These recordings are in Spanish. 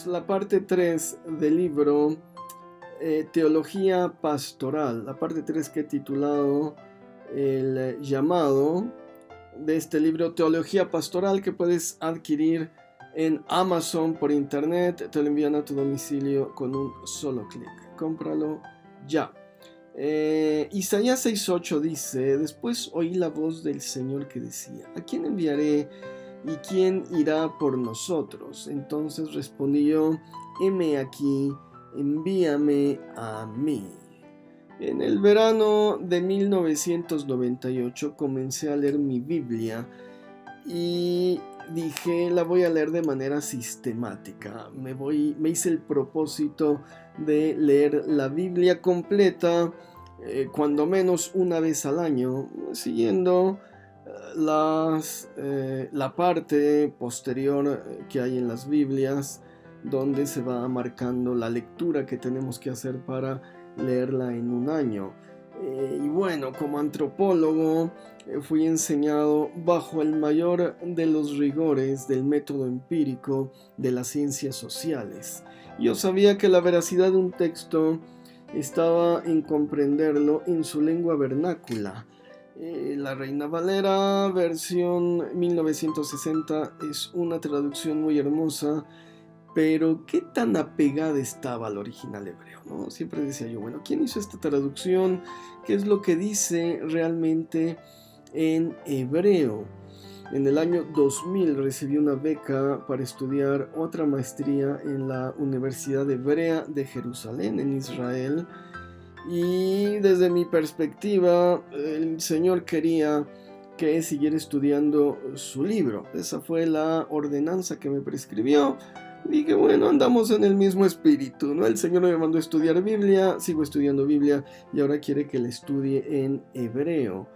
tenemos la parte 3 del libro Teología Pastoral, la parte 3 que he titulado El llamado de este libro Teología Pastoral, que puedes adquirir en Amazon por internet. Te lo envían a tu domicilio con un solo clic. Cómpralo ya. Isaías 6:8 dice: después oí la voz del Señor que decía: ¿a quién enviaré y quién irá por nosotros? Entonces respondí yo: heme aquí, envíame a mí. En el verano de 1998 comencé a leer mi Biblia y dije, la voy a leer de manera sistemática. Me hice el propósito de leer la Biblia completa, cuando menos una vez al año, siguiendo la parte posterior que hay en las Biblias, donde se va marcando la lectura que tenemos que hacer para leerla en un año. Y bueno, como antropólogo fui enseñado bajo el mayor de los rigores del método empírico de las ciencias sociales. Yo sabía que la veracidad de un texto estaba en comprenderlo en su lengua vernácula. La Reina Valera, versión 1960, es una traducción muy hermosa, pero ¿qué tan apegada estaba al original hebreo, ¿no? Siempre decía yo, bueno, ¿quién hizo esta traducción? ¿Qué es lo que dice realmente en hebreo? En el año 2000 recibí una beca para estudiar otra maestría en la Universidad Hebrea de Jerusalén, en Israel. Y desde mi perspectiva, el Señor quería que siguiera estudiando su libro. Esa fue la ordenanza que me prescribió. Dije, bueno, andamos en el mismo espíritu, ¿no? El Señor me mandó a estudiar Biblia, sigo estudiando Biblia y ahora quiere que la estudie en hebreo.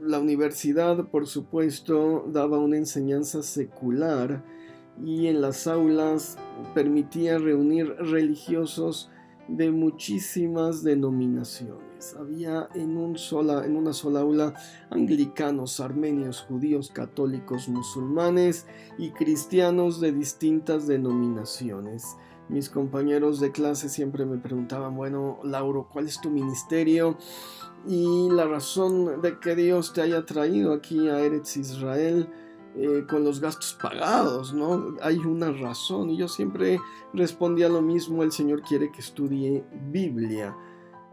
La universidad, por supuesto, daba una enseñanza secular y en las aulas permitía reunir religiosos de muchísimas denominaciones. Había en una sola aula anglicanos, armenios, judíos, católicos, musulmanes y cristianos de distintas denominaciones. Mis compañeros de clase siempre me preguntaban, bueno, Lauro, ¿cuál es tu ministerio? Y la razón de que Dios te haya traído aquí a Eretz Israel, con los gastos pagados, ¿no? Hay una razón. Y yo siempre respondía lo mismo: el Señor quiere que estudie Biblia.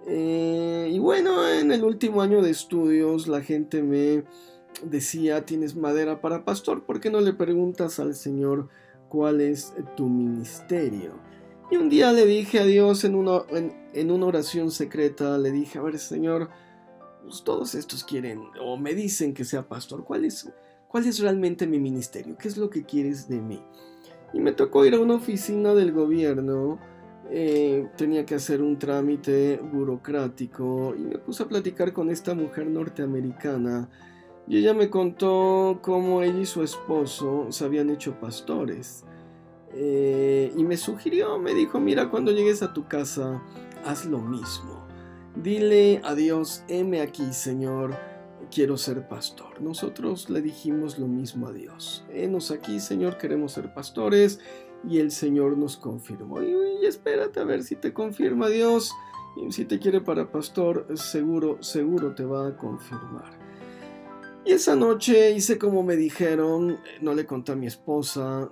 Y bueno, en el último año de estudios la gente me decía, tienes madera para pastor, ¿por qué no le preguntas al Señor cuál es tu ministerio? Y un día le dije a Dios en una oración secreta, le dije, a ver, Señor, pues todos estos quieren o me dicen que sea pastor, ¿cuál es realmente mi ministerio? ¿Qué es lo que quieres de mí? Y me tocó ir a una oficina del gobierno. Tenía que hacer un trámite burocrático y me puse a platicar con esta mujer norteamericana y ella me contó cómo ella y su esposo se habían hecho pastores. Y me sugirió, me dijo, mira, cuando llegues a tu casa, haz lo mismo. Dile a Dios, heme aquí, Señor, quiero ser pastor. Nosotros le dijimos lo mismo a Dios. Henos aquí, Señor, queremos ser pastores. Y el Señor nos confirmó. Y espérate a ver si te confirma Dios. Y si te quiere para pastor, seguro te va a confirmar. Y esa noche hice como me dijeron. No le conté a mi esposa.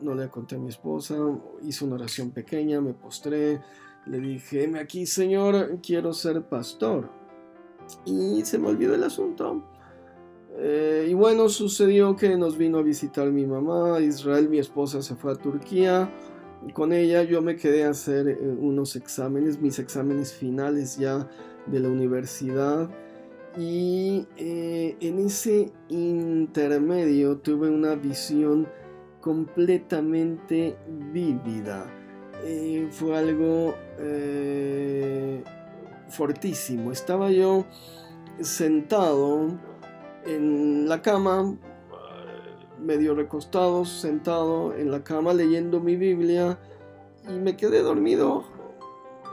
Hice una oración pequeña, me postré. Le dije, heme aquí, Señor, quiero ser pastor. Y se me olvidó el asunto. Y bueno, sucedió que nos vino a visitar mi mamá, Israel, mi esposa se fue a Turquía. Con ella yo me quedé a hacer unos exámenes, mis exámenes finales ya de la universidad. Y en ese intermedio tuve una visión completamente vívida. Fue algo fortísimo. Estaba yo sentado en la cama, medio recostado, sentado en la cama leyendo mi Biblia, y me quedé dormido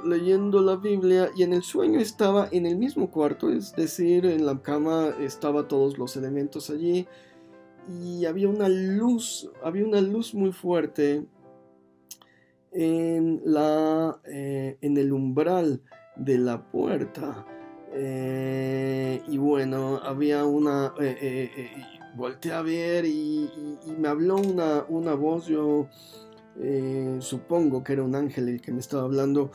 leyendo la Biblia, y en el sueño estaba en el mismo cuarto, es decir, en la cama estaba todos los elementos allí, y había una luz muy fuerte en el umbral de la puerta. Y bueno, había volteé a ver y me habló una voz. Yo supongo que era un ángel el que me estaba hablando.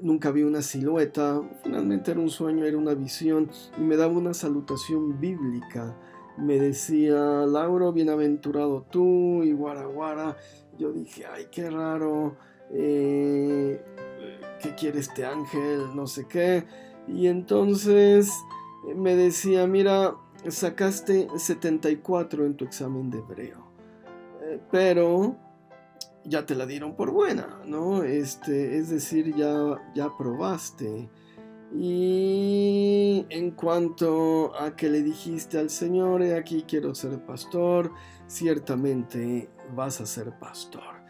Nunca vi una silueta, finalmente era un sueño, era una visión, y me daba una salutación bíblica. Me decía: Lauro, bienaventurado tú, y guara guara. Yo dije: ay, qué raro, ¿qué quiere este ángel? No sé qué. Y entonces me decía: mira, sacaste 74 en tu examen de hebreo, pero ya te la dieron por buena, ¿no? Es decir, ya probaste. Y en cuanto a que le dijiste al Señor: he aquí quiero ser pastor, ciertamente vas a ser pastor.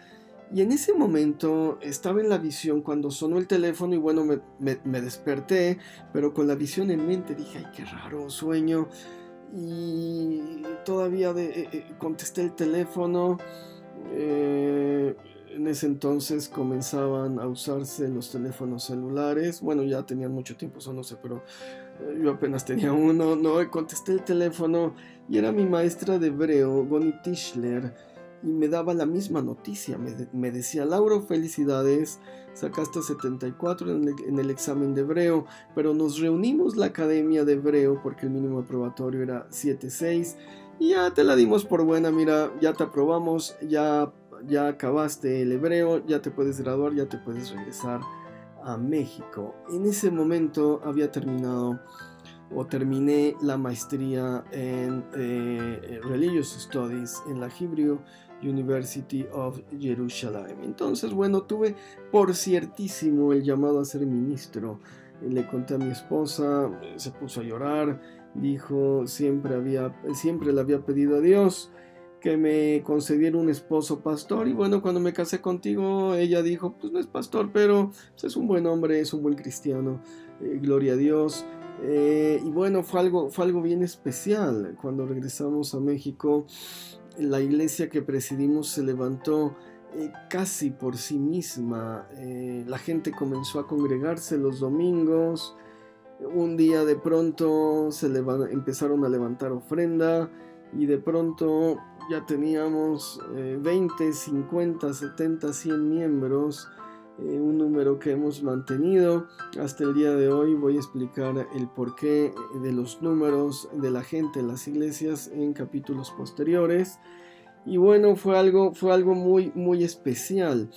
Y en ese momento estaba en la visión cuando sonó el teléfono y bueno, me desperté, pero con la visión en mente dije: ay, qué raro sueño. Y todavía contesté el teléfono. En ese entonces comenzaban a usarse los teléfonos celulares. Bueno, ya tenían mucho tiempo, eso no sé, pero yo apenas tenía uno, ¿no? Contesté el teléfono y era mi maestra de hebreo, Goni Tischler, y me daba la misma noticia. Me decía: Lauro, felicidades, sacaste 74 en el examen de hebreo, pero nos reunimos la academia de hebreo porque el mínimo aprobatorio era 7.6 y ya te la dimos por buena. Mira, ya te aprobamos, ya acabaste el hebreo, ya te puedes graduar, ya te puedes regresar a México. En ese momento había terminé la maestría en Religious Studies en la Hebrew University of Jerusalem. Entonces, bueno, tuve por ciertísimo el llamado a ser ministro. Le conté a mi esposa, se puso a llorar, dijo: siempre le había pedido a Dios que me concediera un esposo pastor, y bueno, cuando me casé contigo, ella dijo: pues no es pastor, pero pues, es un buen hombre, es un buen cristiano, gloria a Dios. Y bueno, fue algo bien especial. Cuando regresamos a México, la iglesia que presidimos se levantó casi por sí misma. La gente comenzó a congregarse los domingos. Un día de pronto empezaron a levantar ofrenda y de pronto ya teníamos 20, 50, 70, 100 miembros, un número que hemos mantenido hasta el día de hoy. Voy a explicar el porqué de los números de la gente en las iglesias en capítulos posteriores. Y bueno, fue algo muy, muy especial,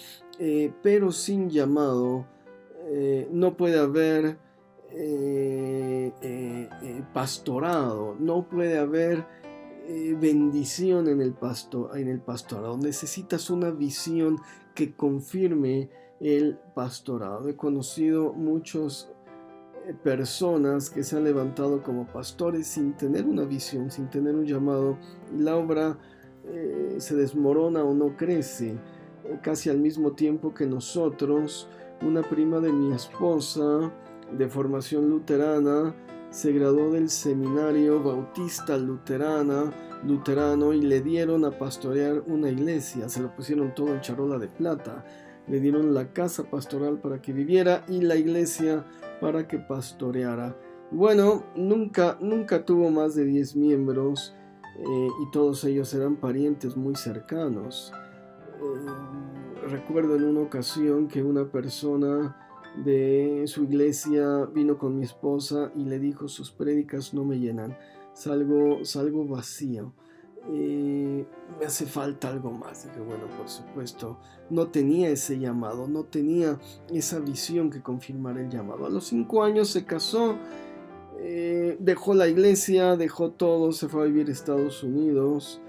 pero sin llamado no puede haber pastorado, no puede haber bendición en el pastorado. Necesitas una visión que confirme el pastorado. He conocido muchas personas que se han levantado como pastores sin tener una visión, sin tener un llamado, y la obra se desmorona o no crece. Casi al mismo tiempo que nosotros, una prima de mi esposa, de formación luterana, se graduó del seminario bautista luterano, y le dieron a pastorear una iglesia. Se lo pusieron todo en charola de plata. Le dieron la casa pastoral para que viviera y la iglesia para que pastoreara. Bueno, nunca tuvo más de 10 miembros, y todos ellos eran parientes muy cercanos. Recuerdo en una ocasión que una persona de su iglesia vino con mi esposa y le dijo: sus prédicas no me llenan, salgo vacío, me hace falta algo más. Dije: bueno, por supuesto, no tenía ese llamado, no tenía esa visión que confirmara el llamado. A los 5 años se casó, dejó la iglesia, dejó todo, se fue a vivir a Estados Unidos.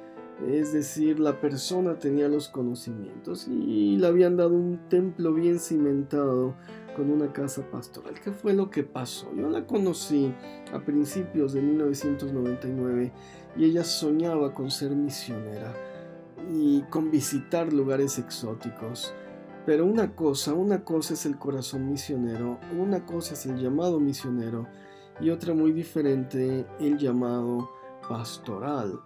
Es decir, la persona tenía los conocimientos y le habían dado un templo bien cimentado con una casa pastoral. ¿Qué fue lo que pasó? Yo la conocí a principios de 1999 y ella soñaba con ser misionera y con visitar lugares exóticos. Pero una cosa es el corazón misionero, una cosa es el llamado misionero y otra muy diferente, el llamado pastoral.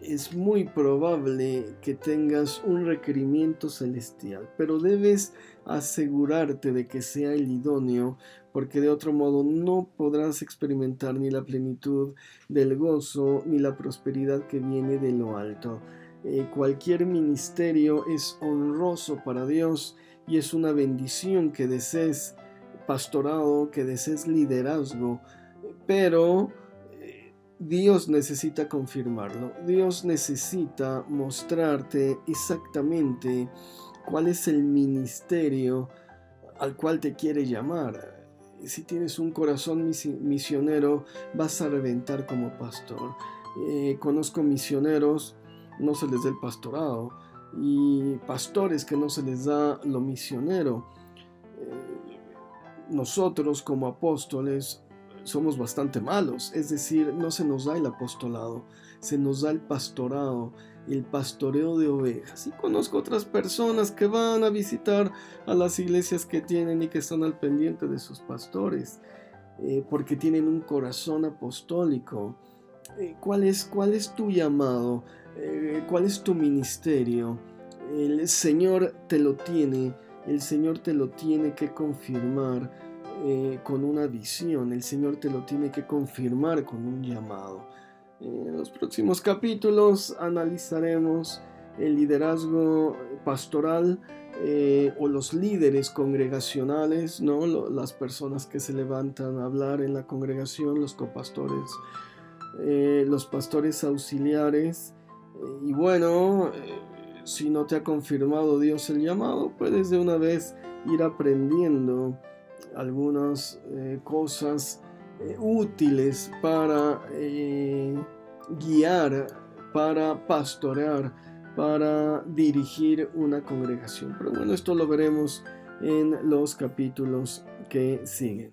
es muy probable que tengas un requerimiento celestial, pero debes asegurarte de que sea el idóneo, porque de otro modo no podrás experimentar ni la plenitud del gozo ni la prosperidad que viene de lo alto. Cualquier ministerio es honroso para Dios y es una bendición que desees pastorado, que desees liderazgo, pero Dios necesita confirmarlo. Dios necesita mostrarte exactamente cuál es el ministerio al cual te quiere llamar. Si tienes un corazón misionero, vas a reventar como pastor. Conozco misioneros, no se les da el pastorado, y pastores que no se les da lo misionero. Nosotros como apóstoles somos bastante malos, es decir, no se nos da el apostolado, se nos da el pastorado, el pastoreo de ovejas. Y conozco otras personas que van a visitar a las iglesias que tienen y que están al pendiente de sus pastores, porque tienen un corazón apostólico. ¿Cuál es tu llamado? ¿Cuál es tu ministerio? El Señor te lo tiene. El Señor te lo tiene que confirmar con una visión. El Señor te lo tiene que confirmar con un llamado. En los próximos capítulos analizaremos el liderazgo pastoral o los líderes congregacionales, ¿no? Las personas que se levantan a hablar en la congregación, los copastores, los pastores auxiliares. Y bueno, si no te ha confirmado Dios el llamado, puedes de una vez ir aprendiendo algunas cosas útiles para guiar, para pastorear, para dirigir una congregación. Pero bueno, esto lo veremos en los capítulos que siguen.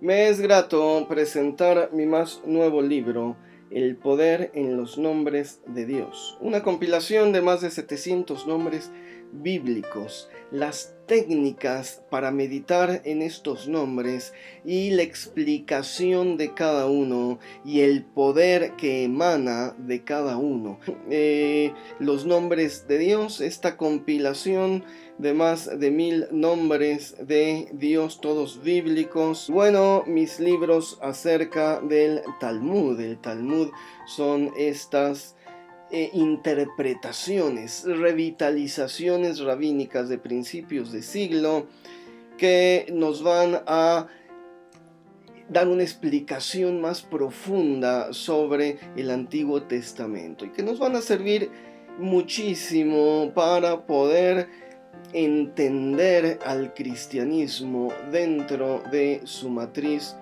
Me es grato presentar mi más nuevo libro, El poder en los nombres de Dios, una compilación de más de 700 nombres bíblicos, las técnicas para meditar en estos nombres y la explicación de cada uno y el poder que emana de cada uno. Los nombres de Dios, esta compilación de más de 1000 nombres de Dios, todos bíblicos. Bueno, mis libros acerca del Talmud. El Talmud son estas interpretaciones, revitalizaciones rabínicas de principios de siglo que nos van a dar una explicación más profunda sobre el Antiguo Testamento y que nos van a servir muchísimo para poder entender al cristianismo dentro de su matriz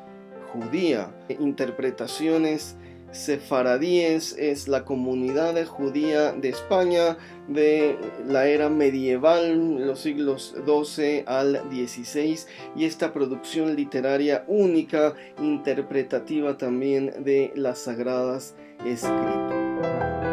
judía. Interpretaciones sefaradíes es la comunidad judía de España de la era medieval, los siglos XII al XVI, y esta producción literaria única, interpretativa también de las Sagradas Escrituras.